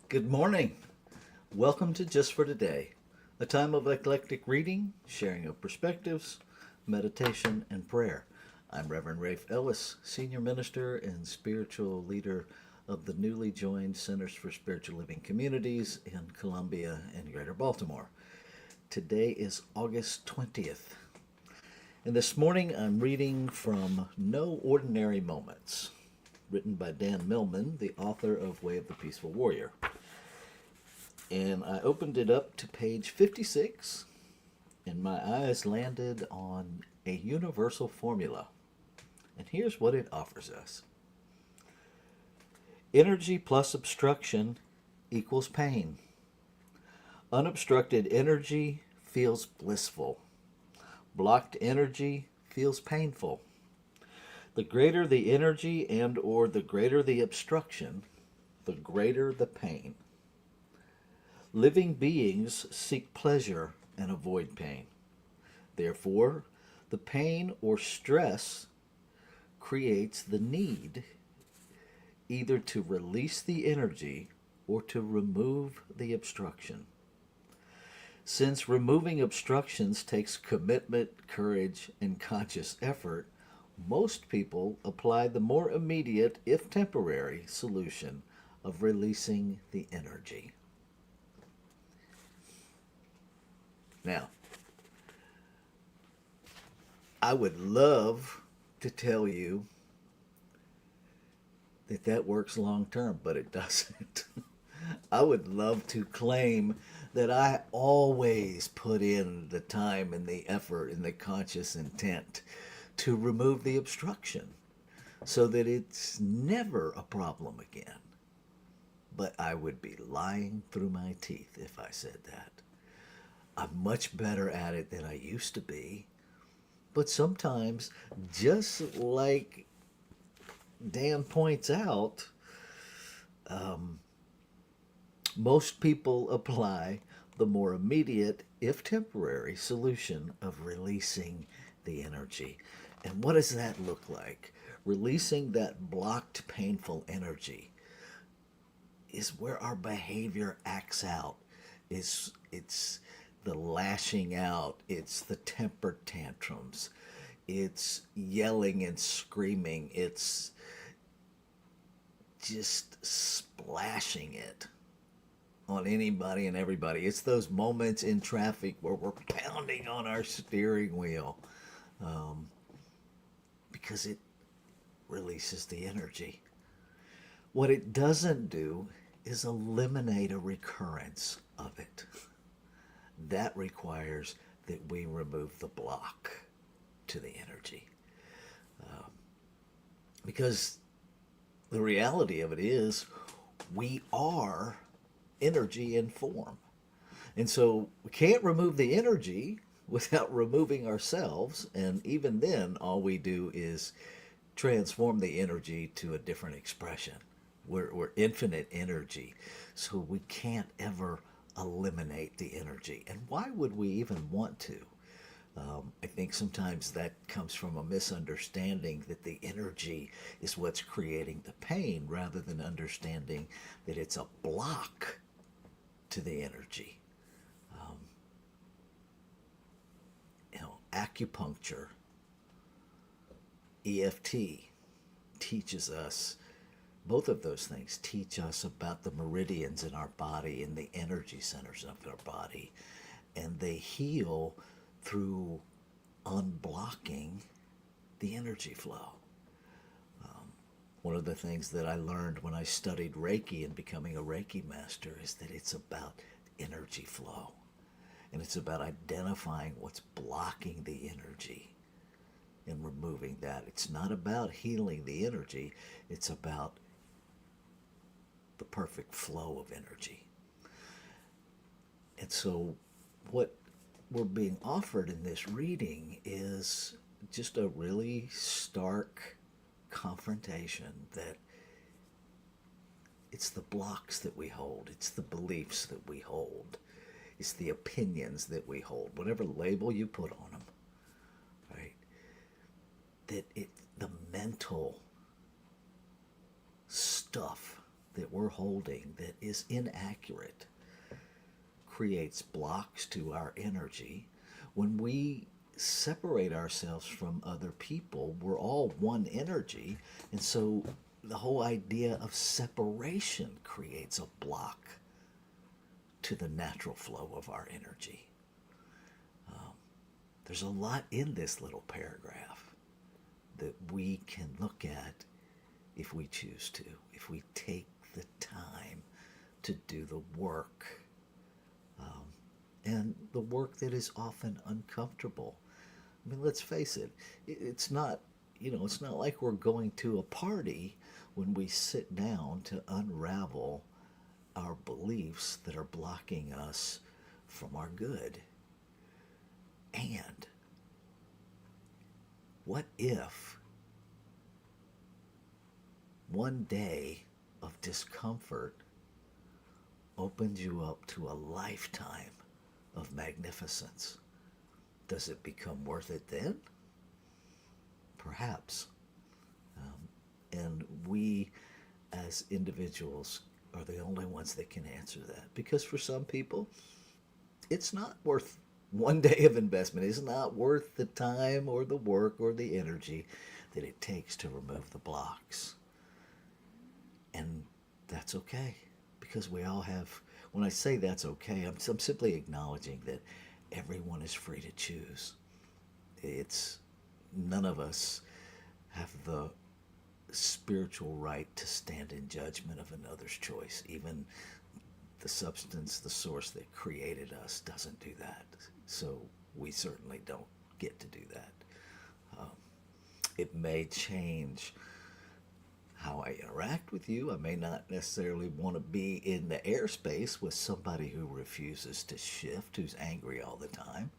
Good morning. Welcome to Just for Today, a time of eclectic reading, sharing of perspectives, meditation, and prayer. I'm Reverend Rafe Ellis, Senior Minister and Spiritual Leader of the newly joined Centers for Spiritual Living Communities in Columbia and Greater Baltimore. Today is August 20th, and this morning I'm reading from No Ordinary Moments, written by Dan Millman, the author of Way of the Peaceful Warrior. And I opened it up to page 56, and my eyes landed on a universal formula. And here's what it offers us: energy plus obstruction equals pain. Unobstructed energy feels blissful. Blocked energy feels painful. The greater the energy and or the greater the obstruction, the greater the pain. Living beings seek pleasure and avoid pain. Therefore, the pain or stress creates the need either to release the energy or to remove the obstruction. Since removing obstructions takes commitment, courage, and conscious effort, most people apply the more immediate, if temporary, solution of releasing the energy. Now, I would love to tell you that that works long term, but it doesn't. I would love to claim that I always put in the time and the effort and the conscious intent to remove the obstruction so that it's never a problem again. But I would be lying through my teeth if I said that. I'm much better at it than I used to be. But sometimes, just like Dan points out, most people apply the more immediate, if temporary, solution of releasing the energy. And what does that look like? Releasing that blocked, painful energy is where our behavior acts out. It's the lashing out, it's the temper tantrums, it's yelling and screaming, it's just splashing it on anybody and everybody. It's those moments in traffic where we're pounding on our steering wheel because it releases the energy. What it doesn't do is eliminate a recurrence of it. That requires that we remove the block to the energy. Because the reality of it is, we are energy in form. And so we can't remove the energy without removing ourselves. And even then, all we do is transform the energy to a different expression. We're infinite energy. So we can't ever eliminate the energy. And why would we even want to? I think sometimes that comes from a misunderstanding that the energy is what's creating the pain rather than understanding that it's a block to the energy. Acupuncture, EFT teaches us, both of those things teach us about the meridians in our body and the energy centers of our body. And they heal through unblocking the energy flow. One of the things that I learned when I studied Reiki and becoming a Reiki master is that it's about energy flow. And it's about identifying what's blocking the energy and removing that. It's not about healing the energy, it's about the perfect flow of energy. And so, what we're being offered in this reading is just a really stark confrontation that it's the blocks that we hold, it's the beliefs that we hold, it's the opinions that we hold, whatever label you put on them, right? The mental stuff that we're holding that is inaccurate creates blocks to our energy. When we separate ourselves from other people, we're all one energy, and so the whole idea of separation creates a block to the natural flow of our energy. There's a lot in this little paragraph that we can look at if we choose to, if we take the time to do the work, and the work that is often uncomfortable. I mean, let's face it, it's not, it's not like we're going to a party when we sit down to unravel our beliefs that are blocking us from our good. And what if one day of discomfort opens you up to a lifetime of magnificence? Does it become worth it then? Perhaps. And we as individuals are the only ones that can answer that. Because for some people, it's not worth one day of investment. It's not worth the time or the work or the energy that it takes to remove the blocks. And that's okay. Because we all have, when I say that's okay, I'm simply acknowledging that everyone is free to choose. None of us have the spiritual right to stand in judgment of another's choice. Even the substance, the source that created us doesn't do that. So we certainly don't get to do that. It may change how I interact with you. I may not necessarily want to be in the airspace with somebody who refuses to shift, who's angry all the time.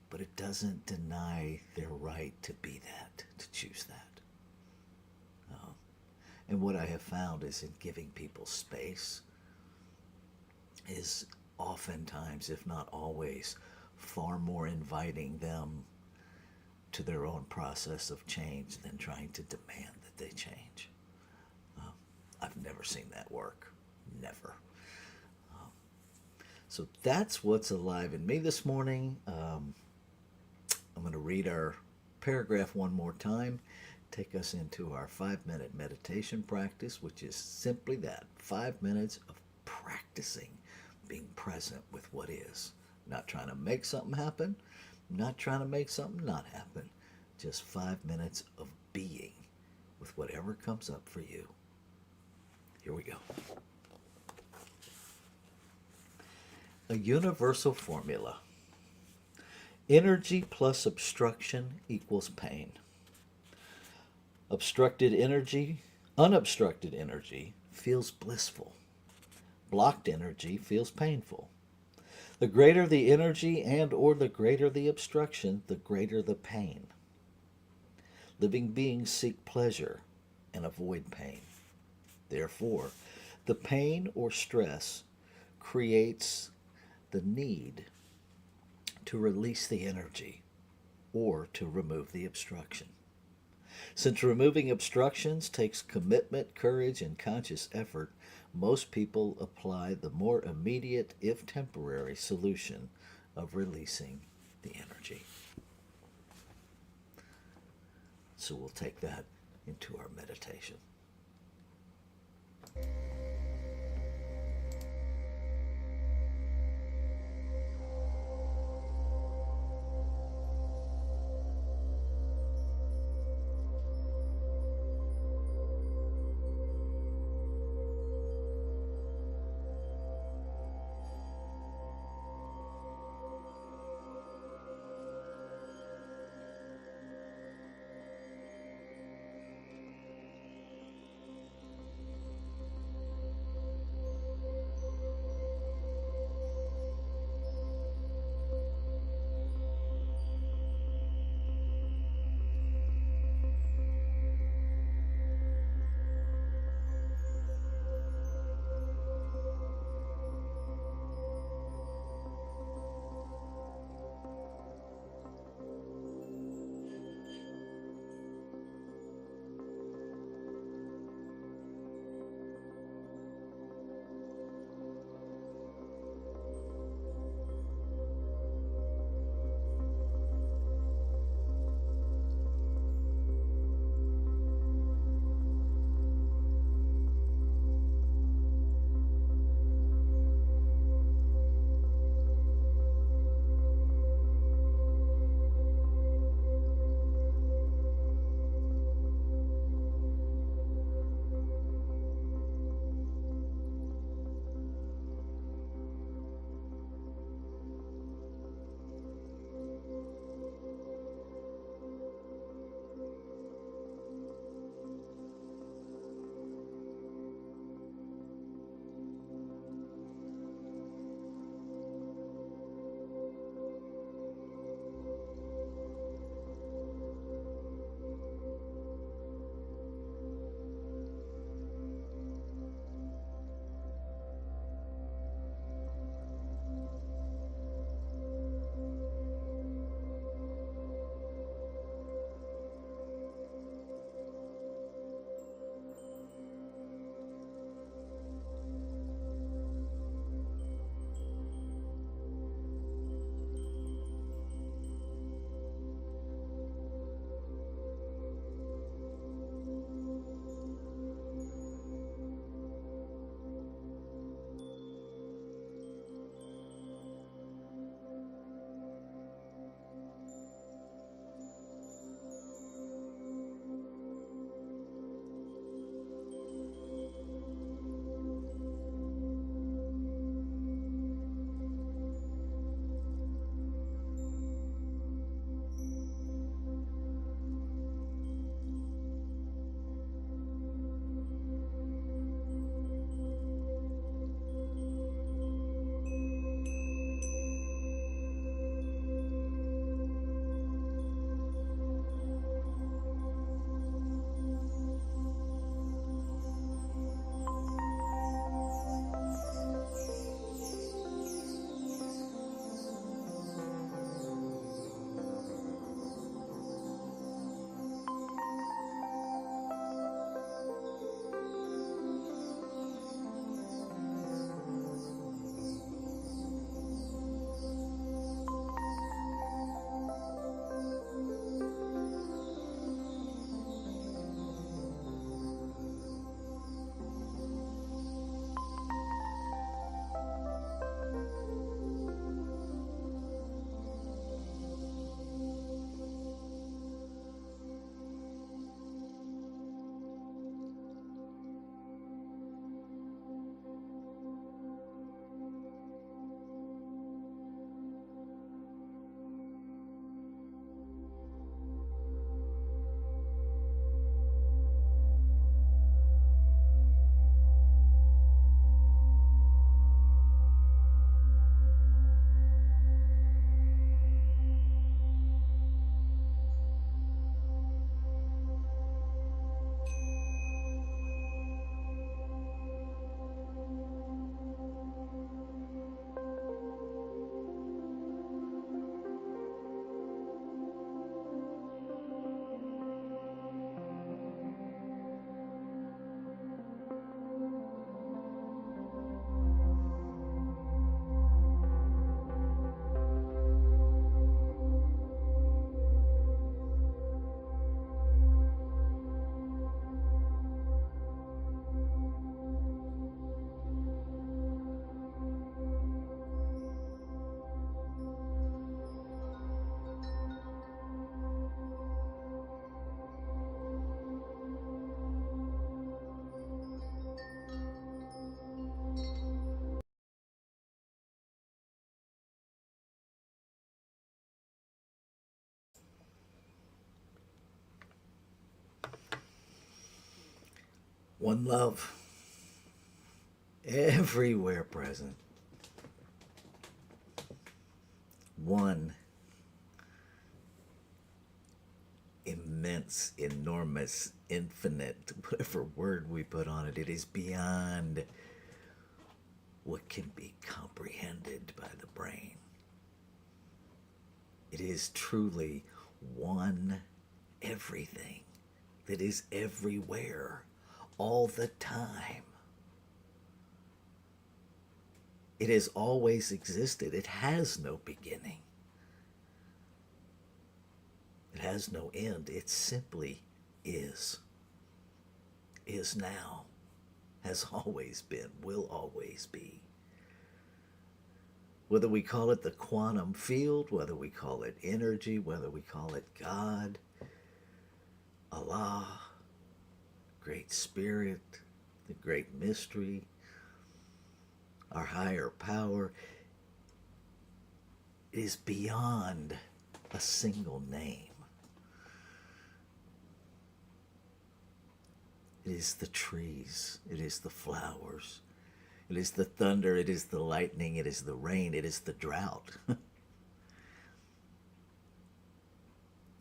But it doesn't deny their right to be that, to choose that. And what I have found is in giving people space is oftentimes, if not always, far more inviting them to their own process of change than trying to demand that they change. I've never seen that work. Never. So that's what's alive in me this morning. I'm going to read our paragraph one more time, take us into our 5-minute meditation practice, which is simply that, 5 minutes of practicing being present with what is. Not trying to make something happen, not trying to make something not happen. Just 5 minutes of being with whatever comes up for you. Here we go. A universal formula. Energy plus obstruction equals pain. Unobstructed energy feels blissful. Blocked energy feels painful. The greater the energy and or the greater the obstruction, the greater the pain. Living beings seek pleasure and avoid pain. Therefore, the pain or stress creates the need to release the energy or to remove the obstruction. Since removing obstructions takes commitment, courage, and conscious effort, most people apply the more immediate, if temporary, solution of releasing the energy. So we'll take that into our meditation. One love, everywhere present. One immense, enormous, infinite, whatever word we put on it, it is beyond what can be comprehended by the brain. It is truly one everything that is everywhere, all the time. It has always existed. It has no beginning. It has no end. It simply is. Is now. Has always been. Will always be. Whether we call it the quantum field, whether we call it energy, whether we call it God, Allah, Great Spirit, the Great Mystery, our higher power, it is beyond a single name. It is the trees, it is the flowers, it is the thunder, it is the lightning, it is the rain, it is the drought.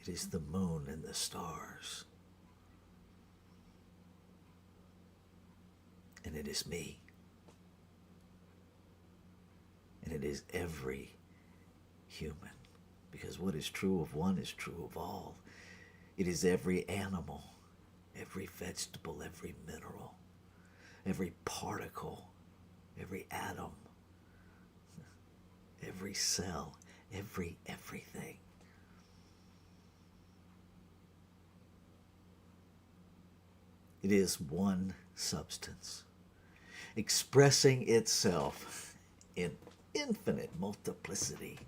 It is the moon and the stars. And it is me. And it is every human. Because what is true of one is true of all. It is every animal, every vegetable, every mineral, every particle, every atom, every cell, everything. It is one substance, expressing itself in infinite multiplicity.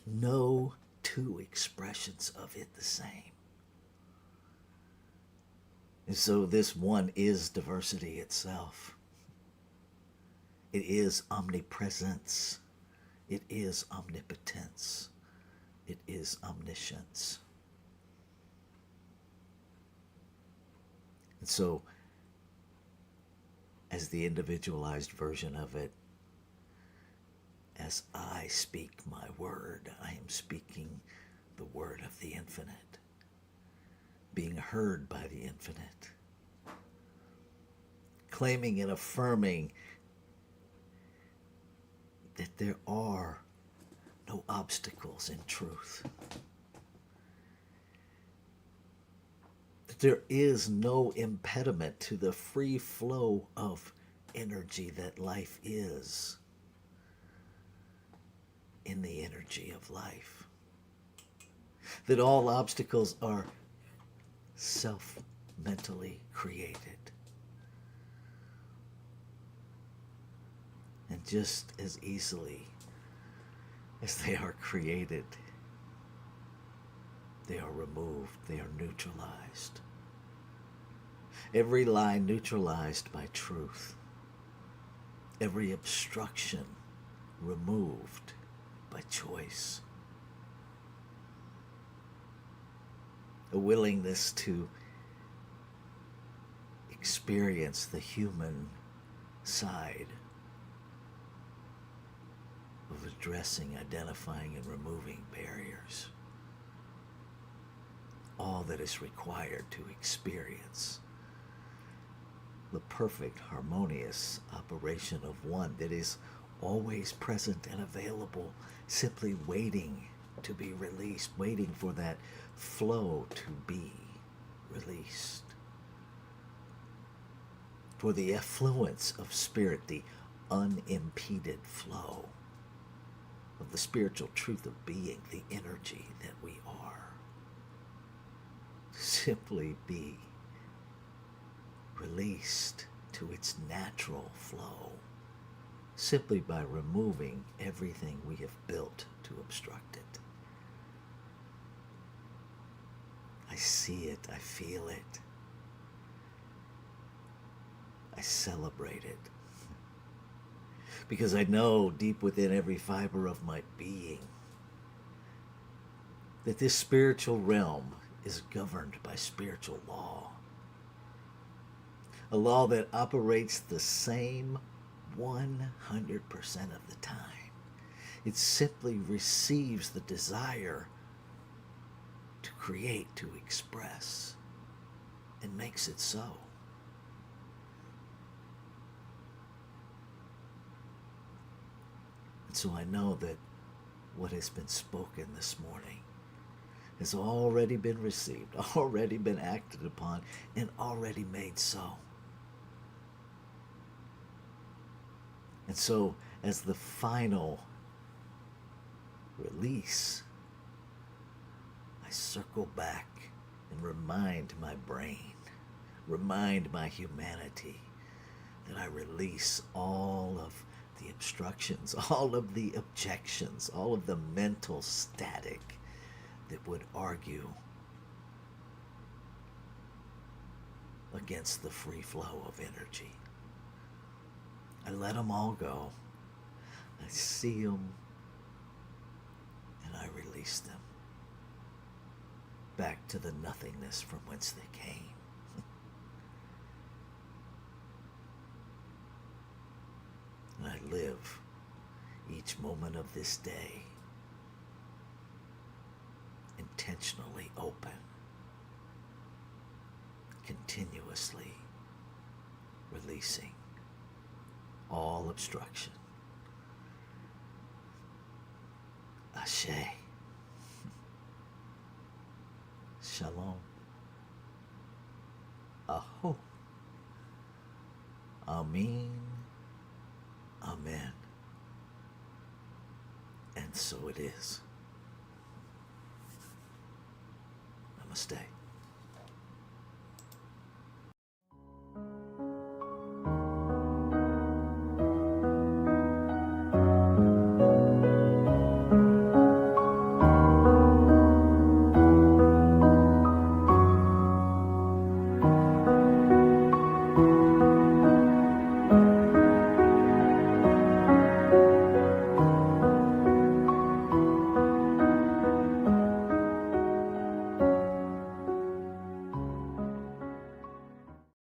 No two expressions of it the same. And so this one is diversity itself. It is omnipresence. It is omnipotence. It is omniscience. And so, as the individualized version of it, as I speak my word, I am speaking the word of the infinite, being heard by the infinite, claiming and affirming that there are no obstacles in truth. That there is no impediment to the free flow of energy that life is in the energy of life. That all obstacles are self-mentally created. And just as easily as they are created, they are removed, they are neutralized. Every lie neutralized by truth. Every obstruction removed by choice. A willingness to experience the human side of addressing, identifying, and removing barriers. All that is required to experience the perfect, harmonious operation of one that is always present and available, simply waiting to be released, waiting for that flow to be released. For the effluence of spirit, the unimpeded flow of the spiritual truth of being, the energy that we are. Simply be released to its natural flow, simply by removing everything we have built to obstruct it. I see it, I feel it, I celebrate it, because I know deep within every fiber of my being that this spiritual realm is governed by spiritual law. A law that operates the same 100% of the time. It simply receives the desire to create, to express, and makes it so. And so I know that what has been spoken this morning has already been received, already been acted upon, and already made so. And so, as the final release, I circle back and remind my brain, remind my humanity that I release all of the obstructions, all of the objections, all of the mental static that would argue against the free flow of energy. I let them all go. I see them and I release them back to the nothingness from whence they came. And I live each moment of this day intentionally open, continuously releasing all obstruction. Ashe. Shalom. Aho. Amen. Amen. And so it is. Namaste.